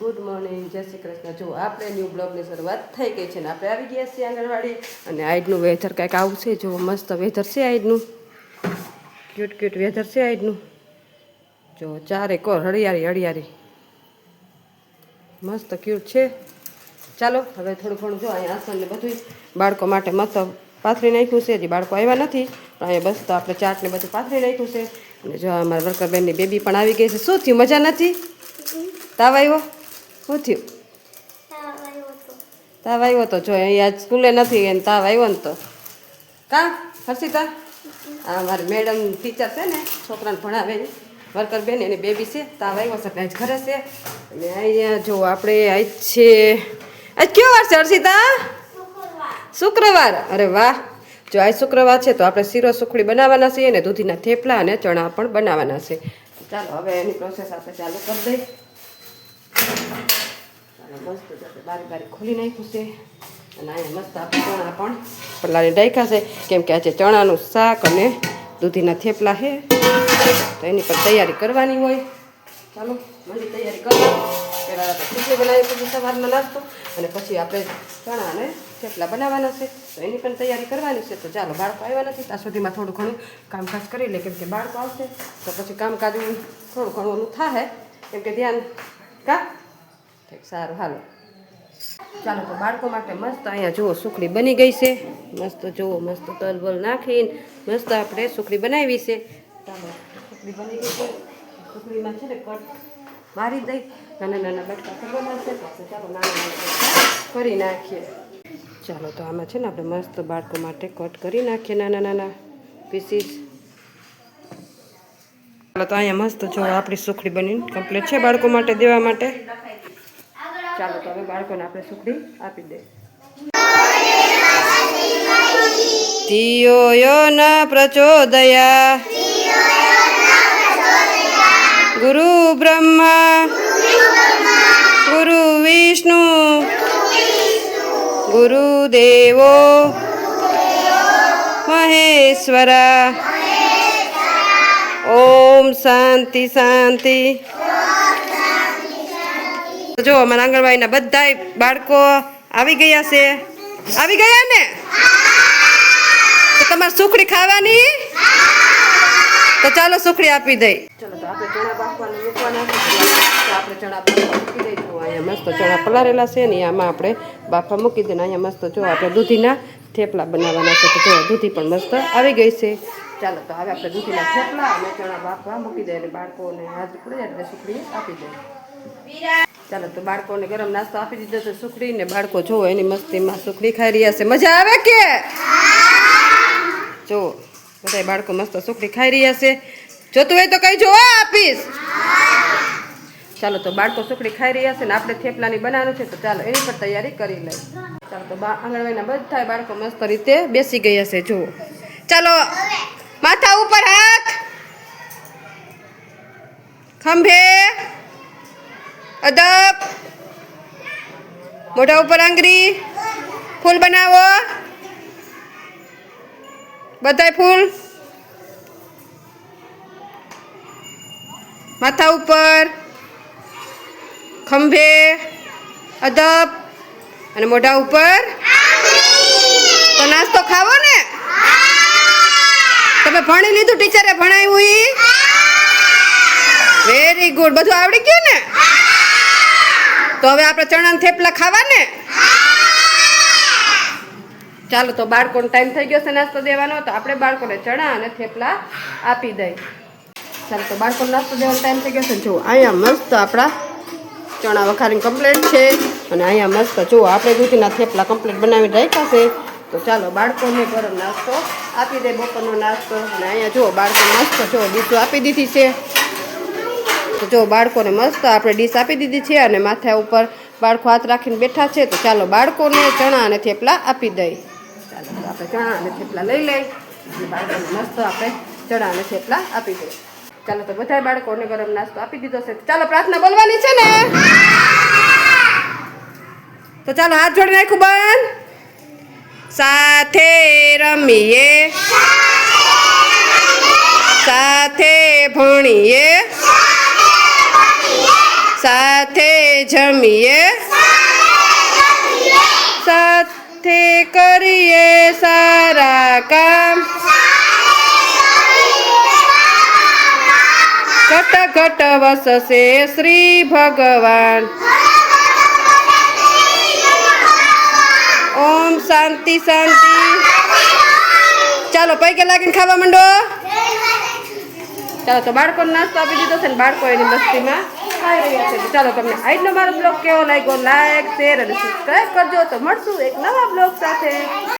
Good morning, જય શ્રી કૃષ્ણ. જો આપણે ન્યૂ બ્લોગની શરૂઆત થઈ ગઈ છે ને આપણે આવી ગયા છીએ આંગણવાડી. અને આજનું વેધર કંઈક આવું છે. જો મસ્ત વેધર છે આજનું, ક્યુટ ક્યુટ વેધર છે આજનું. જો ચારે કોર હરિયાળી હરિયાળી મસ્ત ક્યુટ છે. ચાલો હવે થોડું ઘણું જો અહીંયા આસન ને બધું બાળકો માટે મસ્ત પાથરી નાખ્યું છે. હજી બાળકો આવ્યા નથી પણ અહીંયા બસ તો આપણે ચાટ ને બધું પાથરી નાખ્યું છે. અને જો અમારા વર્કરબેનની બેબી પણ આવી ગઈ છે. શું થયું, મજા નથી? તાવ આવ્યો? શું થયું? તાવ આવ્યો તો જો અહીંયા સ્કૂલે નથી એને તાવ આવ્યો ને તો કાં હર્ષિતા આ મારી મેડમ ટીચર છે ને છોકરાને ભણાવે વર્કર બેન એની બેબી છે. તાવ આવ્યો છે આજ ઘરે છે. અને અહીંયા જો આપણે આજ છે, આજ કયો વાર છે હર્ષિતા? શુક્રવાર. અરે વાહ, જો આજ શુક્રવાર છે તો આપણે શીરો સુખડી બનાવવાના છીએ અને દૂધીના થેપલા અને ચણા પણ બનાવવાના છે. ચાલો હવે એની પ્રોસેસ આપણે ચાલુ કરી દઈએ. મસ્ત બારી બારી ખોલી નાખ્યું છે. અને અહીંયા મસ્ત આપણે ચણા પણ પલાળી રાખ્યા છે કેમ કે આજે ચણાનું શાક અને દૂધીના થેપલા છે તો એની પર તૈયારી કરવાની હોય. ચાલો મંડી તૈયારી કરવા. પહેલાં આપણે ખીચડી બનાવી પછી સવારનો નાસ્તો અને પછી આપણે ચણા અને થેપલા બનાવવાના છે તો એની પણ તૈયારી કરવાની છે. તો ચાલો બાળકો આવ્યા નથી ત્યાં સુધીમાં થોડું ઘણું કામકાજ કરી લે કેમ કે બાળકો આવશે તો પછી કામકાજ થોડું ઘણું ઓલું થાય કેમ કે ધ્યાન કા સારું. હાલો ચાલો તો બાળકો માટે મસ્ત અહીંયા જુઓ સુખડી બની ગઈ છે. મસ્ત જુઓ મસ્ત તલ બલ નાખીને મસ્ત આપણે સુખડી બનાવી છે. ચાલો સુખડી બની ગઈ છે. સુખડીમાં છે ને કટ મારી દઈ નાના નાના બટકા કરવાના છે. ચાલો નાના નાના બટકા કરી નાખીએ. ચાલો તો આમાં છે ને આપણે મસ્ત બાળકો માટે કટ કરી નાખીએ નાના નાના પીસીસ. ચાલો તો અહીંયા મસ્ત જો આપણી સુખડી બનીને કમ્પ્લીટ છે બાળકો માટે દેવા માટે. ચાલો તો હવે બાળકોને આપણે સુખડી આપી દે. ધિયો યો ન પ્રચોદયા ગુરુ બ્રહ્મા ગુરુ વિષ્ણુ ગુરુદેવો મહેશ્વરા. ઓમ શાંતિ શાંતિ. જો અમારા આંગણવાડીના બધા બાળકો આવી ગયા છે. આવી ગયા ને? તો તમારે સુખડી ખાવાની? તો ચાલો સુખડી આપી દઈ. ચલો તો આપણે ચણા બાફવાનું મૂકવાના છે. આપણે ચણા બાફવા મૂકી દઈશું. અહીંયા મસ્ત ચણા પલાળેલા છે ને આમાં આપણે બાફવા મૂકી દઈએ. અહીંયા મસ્ત જો આપણે દૂધીના થેપલા બનાવવાના છે. તો જો દૂધી પણ મસ્ત આવી ગઈ છે. ચાલો તો હવે આપણે દૂધીના થેપલા અને ચણા બાફવા મૂકી દઈએ અને બાળકોને હાજર પડે એટલે સુખડી આપી દઈએ. ચાલો તો બાળકોને ગરમ નાસ્તો આપી દીધો છે સુખડી ને બાળકો જો એની મસ્તીમાં સુખડી ખાઈ રહ્યા છે. મજા આવે કે? જો બધા બાળકો મસ્ત સુખડી ખાઈ રહ્યા છે. જોતું હોય તો કઈ જો આપીશ. ચાલો તો બાળકો સુખડી ખાઈ રહ્યા છે ને આપણે થેપલાની બનાવવાનું છે તો ચાલો એની પર તૈયારી કરી લઈએ. ચાલો તો આંગણવાડીના બધા બાળકો મસ્ત રીતે બેસી ગયા છે. જુઓ ચાલો માથા ઉપર હાથ, ખંભે અદબ, મોઢા ઉપર આંગળી, ફૂલ બનાવો બધાય ફૂલ, માથા ઉપર, ખંભે અદબ અને મોઢા ઉપર. તો નાસ્તો ખાવો ને? તમે ભણી લીધું? ટીચરે ભણાવ્યું? Very good. બધું આવડી ગયું ને? તો હવે આપણે ચણાના થેપલા ખાવા ને? ચાલો તો બાળકોનો ટાઈમ થઈ ગયો છે નાસ્તો દેવાનો તો આપણે બાળકોને ચણા અને થેપલા આપી દઈએ. ચાલો તો બાળકોને નાસ્તો દેવાનો ટાઈમ થઈ ગયો છે. જુઓ અહીંયા મસ્ત આપણા ચણા વઘારીને કમ્પ્લીટ છે અને અહીંયા મસ્ત જુઓ આપણે દૂધીના થેપલા કમ્પ્લીટ બનાવી રાખ્યા છે. તો ચાલો બાળકોને ગરમ નાસ્તો આપી દે, બપોરનો નાસ્તો. અને અહીંયા જુઓ બાળકો મસ્ત જો ડીશો આપી દીધી છે. તો જો બાળકોને મસ્ત આપણે ડીશ આપી દીધી છે અને માથા ઉપર બાળકો હાથ રાખીને બેઠા છે. તો ચાલો બાળકોને ચણા અને થેપલા આપી દઈએ. ચાલો તો આપણે ચણા અને થેપલા લઈ લઈએ અને બાળકોને મસ્ત આપણે ચણા અને થેપલા આપી દઈએ. ચાલો તો બધા બાળકોને ગરમ નાસ્તો આપી દીધો છે. ચાલો પ્રાર્થના બોલવાની છે ને? તો ચાલો હાથ જોડી નાખું બંધ. સાથે રમીએ, સાથે ભણીએ, સાથે જમીએ સાથે કરીએ સારા કામ ઘટ ઘટ વસશે શ્રી ભગવાન ઓમ શાંતિ શાંતિ ચાલો પૈકે લાગીને ખાવા માંડો ચાલો તો બાળકોને નાસ્તો આપી દીધો છે ને બાળકો એની મસ્તીમાં ખાઈ રહ્યા છે ચાલો તમને આજનો મારો બ્લોગ કેવો લાગ્યો લાઈક શેર અને સબસ્ક્રાઈબ કરજો તો મળશું એક નવા બ્લોગ સાથે